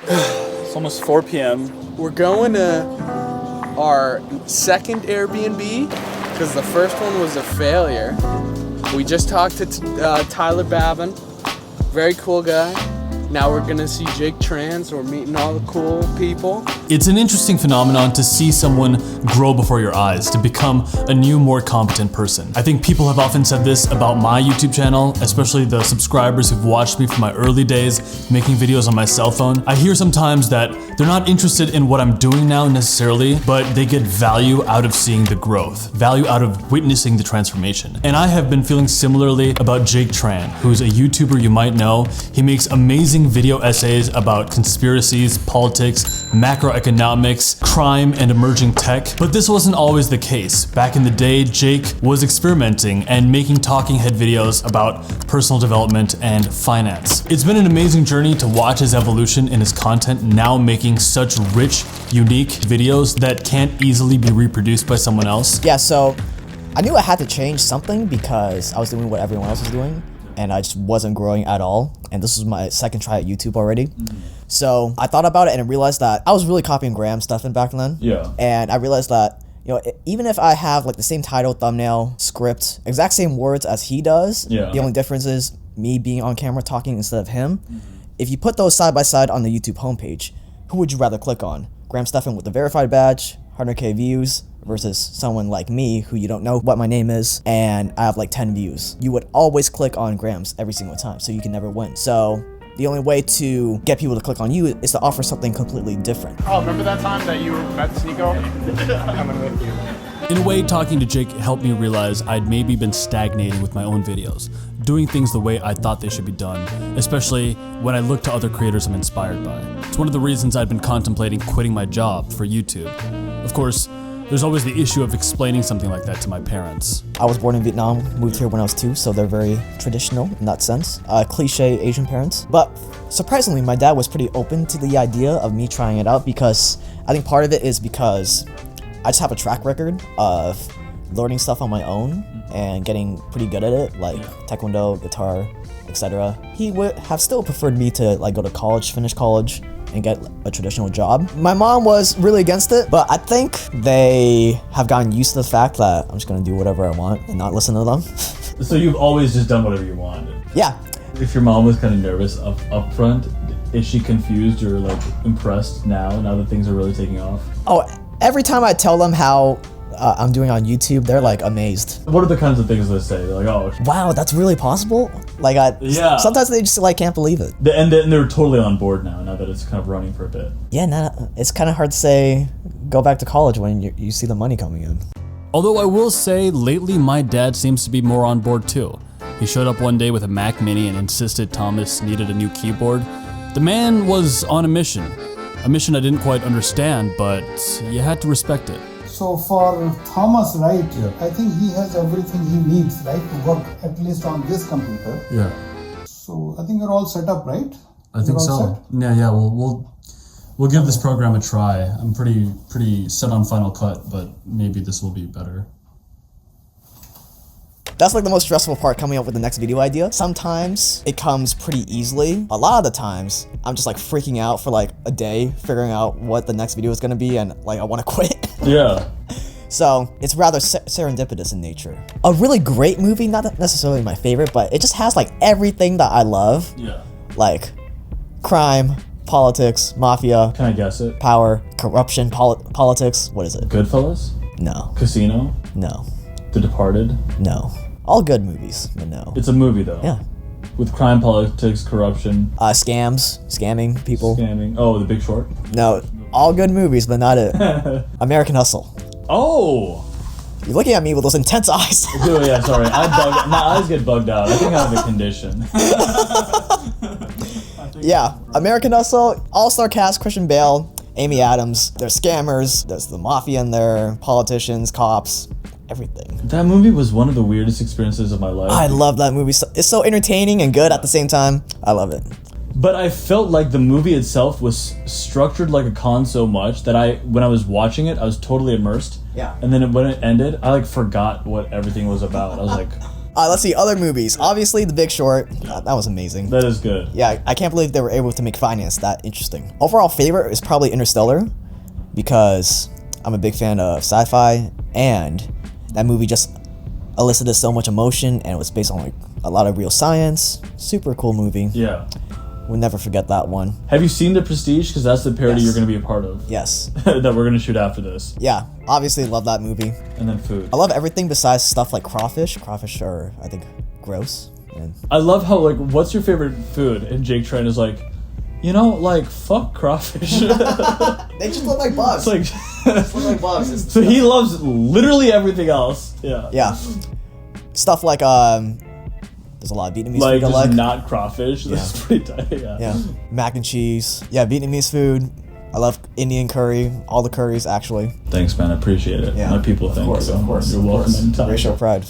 It's almost 4 p.m. We're going to our second Airbnb because the first one was a failure. We just talked to Tyler Babin, very cool guy. Now we're gonna see Jake Tran, so we're meeting all the cool people. It's an interesting phenomenon to see someone grow before your eyes, to become a new, more competent person. I think people have often said this about my YouTube channel, especially the subscribers who've watched me from my early days making videos on my cell phone. I hear sometimes that they're not interested in what I'm doing now necessarily, but they get value out of seeing the growth, value out of witnessing the transformation. And I have been feeling similarly about Jake Tran, who's a YouTuber you might know. He makes amazing video essays about conspiracies, politics, macroeconomics, crime, and emerging tech. But this wasn't always the case. Back in the day, Jake was experimenting and making talking head videos about personal development and finance. It's been an amazing journey to watch his evolution in his content, now making such rich, unique videos that can't easily be reproduced by someone else. Yeah, so I knew I had to change something because I was doing what everyone else was doing, and I just wasn't growing at all. And this was my second try at YouTube already. So I thought about it and I realized that I was really copying Graham's stuff in back then. Yeah. And I realized that, you know, even if I have like the same title, thumbnail, script, exact same words as he does, the only difference is me being on camera talking instead of him. If you put those side by side on the YouTube homepage, who would you rather click on? Graham Stephan with the verified badge, 100K views, versus someone like me who you don't know what my name is and I have like 10 views. You would always click on Graham's every single time, so you can never win. So the only way to get people to click on you is to offer something completely different. Oh, remember that time that you met Sneeko? Coming with you. In a way, talking to Jake helped me realize I'd maybe been stagnating with my own videos, doing things the way I thought they should be done, especially when I look to other creators I'm inspired by. It's one of the reasons I'd been contemplating quitting my job for YouTube. Of course, there's always the issue of explaining something like that to my parents. I was born in Vietnam, moved here when I was 2, so they're very traditional in that sense. Cliche Asian parents. But surprisingly, my dad was pretty open to the idea of me trying it out because I think part of it is because I just have a track record of learning stuff on my own and getting pretty good at it, like taekwondo, guitar, etc. He would have still preferred me to like go to college, finish college, and get a traditional job. My mom was really against it, but I think they have gotten used to the fact that I'm just gonna do whatever I want and not listen to them. So you've always just done whatever you wanted? Yeah. If your mom was kind of nervous up front, is she confused or like impressed now that things are really taking off? Oh, every time I tell them how I'm doing on YouTube, they're like amazed. What are the kinds of things they say? They're like, oh, wow, that's really possible? Like, sometimes they just like can't believe it. And they're totally on board now that it's kind of running for a bit. Yeah, it's kind of hard to say go back to college when you see the money coming in. Although I will say, lately my dad seems to be more on board too. He showed up one day with a Mac Mini and insisted Thomas needed a new keyboard. The man was on a mission I didn't quite understand, but you had to respect it. So for Thomas, right, I think he has everything he needs, right, to work at least on this computer. Yeah. So I think you're all set up, right? I think so. Yeah. We'll give this program a try. I'm pretty set on Final Cut, but maybe this will be better. That's like the most stressful part, coming up with the next video idea. Sometimes it comes pretty easily. A lot of the times, I'm just like freaking out for like a day, figuring out what the next video is gonna be, and like I wanna quit. Yeah. So it's rather serendipitous in nature. A really great movie, not necessarily my favorite, but it just has like everything that I love. Yeah. Like crime, politics, mafia. Can I guess it? Power, corruption, politics. What is it? Goodfellas? No. Casino? No. The Departed? No. All good movies, but no. It's a movie though. Yeah. With crime, politics, corruption. Scamming people. Scamming. Oh, The Big Short? No. All good movies, but not it. American Hustle. Oh! You're looking at me with those intense eyes. Oh, yeah, sorry. My eyes get bugged out. I think I have a condition. Yeah, American Hustle, all-star cast, Christian Bale, Amy Adams. There's scammers, there's the mafia in there, politicians, cops, everything. That movie was one of the weirdest experiences of my life. I love that movie. It's so entertaining and good at the same time. I love it. But I felt like the movie itself was structured like a con so much that when I was watching it, I was totally immersed. Yeah. And then when it ended, I like forgot what everything was about. I was like, Let's see, other movies. Obviously, The Big Short. That was amazing. That is good. Yeah, I can't believe they were able to make finance that interesting. Overall favorite is probably Interstellar, because I'm a big fan of sci-fi, and that movie just elicited so much emotion, and it was based on like a lot of real science. Super cool movie. Yeah. We'll never forget that one. Have you seen The Prestige? Because that's the parody Yes. you're going to be a part of. Yes. That we're going to shoot after this. Yeah, obviously love that movie. And then food. I love everything besides stuff like crawfish. Crawfish are, I think, gross. And I love how, like, what's your favorite food? And Jake Trent is like, you know, like, fuck crawfish. they just look like bugs. It's like, Just look like bugs. so he loves literally everything else. Yeah. Yeah. Stuff like, there's a lot of Vietnamese Like, food I just like. not crawfish. That's pretty tight. Yeah. Yeah. Mac and cheese. Yeah, Vietnamese food. I love Indian curry. All the curries, actually. Thanks, man. I appreciate it. Yeah. My people thank you. You're welcome anytime. Racial pride.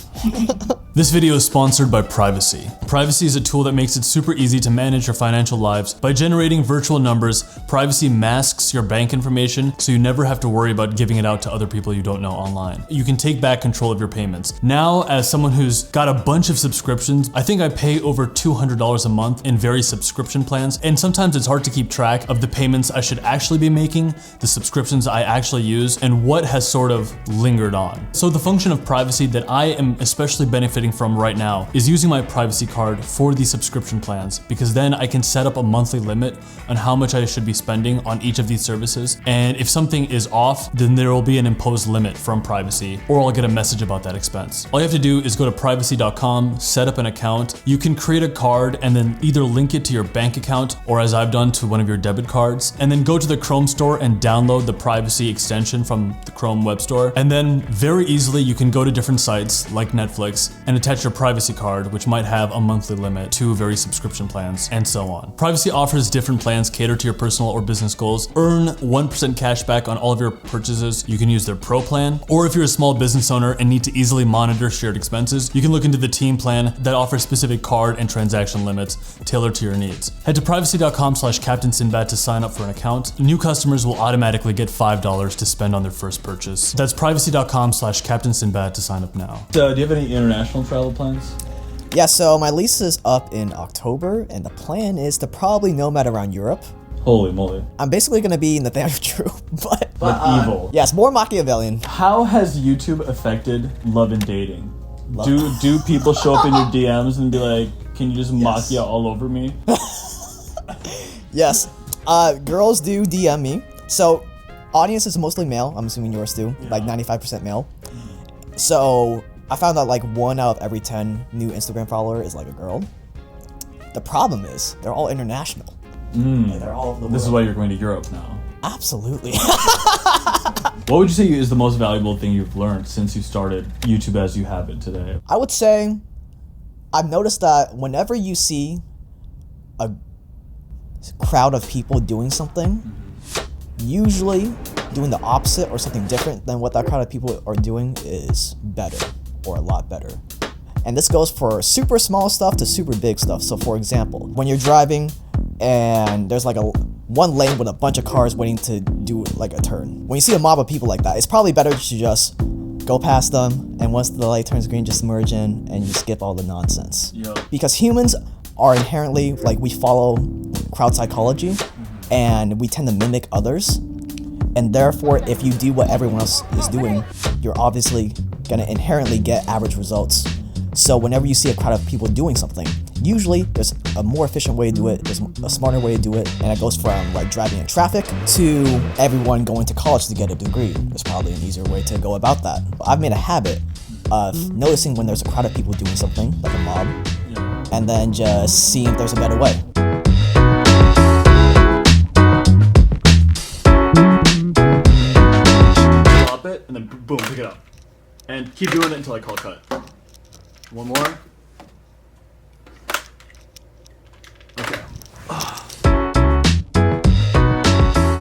This video is sponsored by Privacy. Privacy is a tool that makes it super easy to manage your financial lives. By generating virtual numbers, Privacy masks your bank information so you never have to worry about giving it out to other people you don't know online. You can take back control of your payments. Now, as someone who's got a bunch of subscriptions, I think I pay over $200 a month in various subscription plans, and sometimes it's hard to keep track of the payments I should actually be making, the subscriptions I actually use, and what has sort of lingered on. So the function of Privacy that I am especially benefiting from right now is using my Privacy card for these subscription plans, because then I can set up a monthly limit on how much I should be spending on each of these services, and if something is off, then there will be an imposed limit from Privacy, or I'll get a message about that expense. All you have to do is go to privacy.com, set up an account. You can create a card and then either link it to your bank account, or as I've done, to one of your debit cards, and then go to the Chrome store and download the Privacy extension from the Chrome web store. And then very easily you can go to different sites like Netflix and attach your Privacy card, which might have a monthly limit to various subscription plans, and so on. Privacy offers different plans catered to your personal or business goals. Earn 1% cash back on all of your purchases. You can use their Pro plan, or if you're a small business owner and need to easily monitor shared expenses, you can look into the Team plan that offers specific card and transaction limits tailored to your needs. Head to privacy.com/Captain Sinbad to sign up for an account. New customers will automatically get $5 to spend on their first purchase. That's privacy.com/Captain Sinbad to sign up now. Do you have any international travel plans? Yeah, so my lease is up in October, and the plan is to probably nomad around Europe. Holy moly. I'm basically going to be Nathaniel Drew, but evil. yes, more Machiavellian. How has YouTube affected love and dating? Do people show up in your DMs and be like, can you just machia all over me? Yes, girls do DM me. So, audience is mostly male. I'm assuming yours too, like 95% male. So, I found out like 1 out of every 10 new Instagram follower is like a girl. The problem is, they're all international. Like, they're all over the world. This is why you're going to Europe now. Absolutely. What would you say is the most valuable thing you've learned since you started YouTube as you have it today? I would say I've noticed that whenever you see a crowd of people doing something, usually doing the opposite or something different than what that crowd of people are doing is better, or a lot better. And this goes for super small stuff to super big stuff. So for example, when you're driving and there's like one lane with a bunch of cars waiting to do like a turn. When you see a mob of people like that, it's probably better to just go past them, and once the light turns green, just merge in and you skip all the nonsense. Yep. Because humans are inherently, like, we follow crowd psychology, and we tend to mimic others. And therefore, if you do what everyone else is doing, you're obviously gonna inherently get average results. So whenever you see a crowd of people doing something, usually there's a more efficient way to do it, there's a smarter way to do it, and it goes from like driving in traffic to everyone going to college to get a degree. There's probably an easier way to go about that. I've made a habit of noticing when there's a crowd of people doing something, like a mob, and then just seeing if there's a better way. Drop it, and then boom, pick it up. And keep doing it until I call cut. One more.